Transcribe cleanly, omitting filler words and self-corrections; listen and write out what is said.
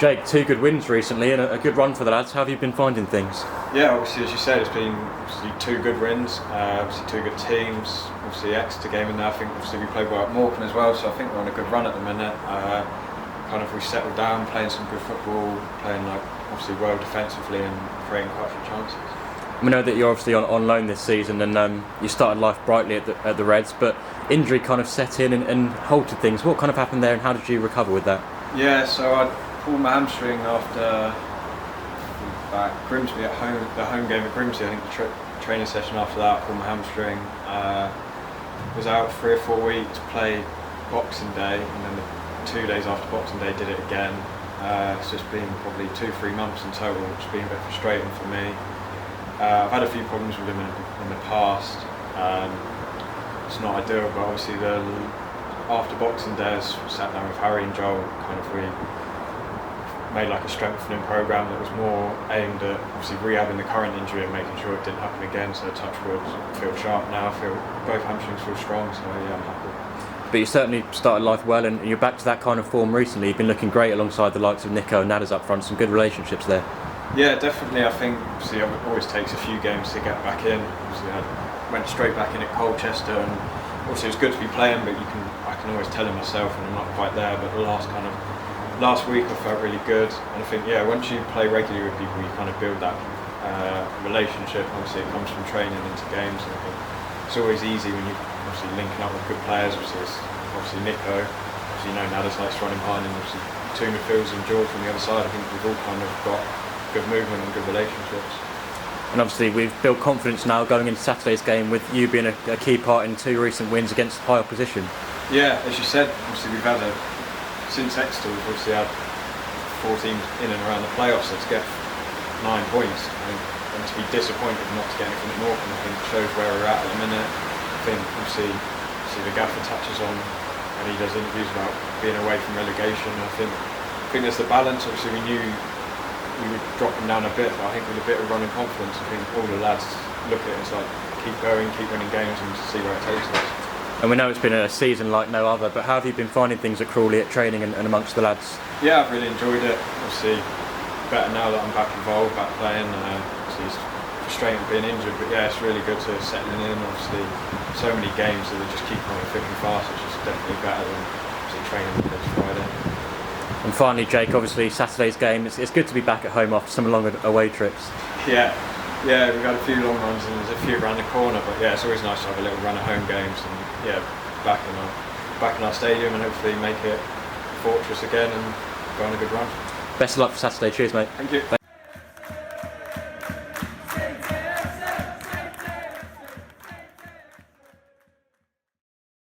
Jake, 2 good wins recently and a good run for the lads. How have you been finding things? Yeah, obviously, as you said, it's been obviously 2 good wins, obviously 2 good teams. Obviously, Exeter game in there. I think obviously we played well at Morecambe as well, so I think we're on a good run at the minute. We settled down, playing some good football, playing obviously well defensively and creating quite a few chances. We know that you're obviously on loan this season and you started life brightly at the Reds, but injury kind of set in and halted things. What kind of happened there and how did you recover with that? Yeah, so I pulled my hamstring after Grimsby at home, the home game at Grimsby. I think the training session after that, I pulled my hamstring. Was out 3 or 4 weeks, played Boxing Day, and then the 2 days after Boxing Day did it again. It's just been probably 2-3 months in total, which has been a bit frustrating for me. I've had a few problems with him in the past. It's not ideal, but obviously after Boxing Day, I sat down with Harry and Joel. We made a strengthening programme that was more aimed at obviously rehabbing the current injury and making sure it didn't happen again. So touch wood, feel sharp now. I feel both hamstrings feel strong. So yeah, I'm happy. But you certainly started life well and you're back to that kind of form recently. You've been looking great alongside the likes of Nico and Nadders up front. Some good relationships there. Yeah, definitely. I think obviously it always takes a few games to get back in. Obviously I went straight back in at Colchester and obviously it was good to be playing, but I can always tell it myself when I'm not quite there. But the last week I felt really good, and I think once you play regularly with people, you kind of build that relationship. Obviously it comes from training into games, and I think it's always easy when you obviously linking up with good players. Obviously Nico, obviously Nadders likes running behind, and obviously 2 midfielders and George from the other side. I think we've all kind of got good movement and good relationships. And obviously we've built confidence now going into Saturday's game with you being a key part in 2 recent wins against high opposition. Yeah, as you said, obviously we've had since Exeter we've obviously had 4 teams in and around the playoffs, so to get 9 points and to be disappointed not to get anything at Morecambe, I think shows where we're at the minute. I think obviously the gaffer touches on and he does interviews about being away from relegation. I think there's the balance. Obviously we knew we were dropping down a bit, but I think with a bit of running confidence, I think all the lads look at it as keep going, keep winning games and see where it takes us. And we know it's been a season like no other, but how have you been finding things at Crawley at training and amongst the lads? Yeah, I've really enjoyed it. Obviously better now that I'm back involved, back playing. Obviously it's frustrating being injured, but yeah, it's really good to settling in. Obviously so many games that they just keep on thick and fast, which is definitely better than training this Friday. And finally, Jake, obviously Saturday's game, it's good to be back at home after some long away trips. Yeah, we've had a few long runs and there's a few around the corner, but yeah, it's always nice to have a little run of home games and back in our stadium and hopefully make it a fortress again and go on a good run. Best of luck for Saturday. Cheers, mate. Thank you.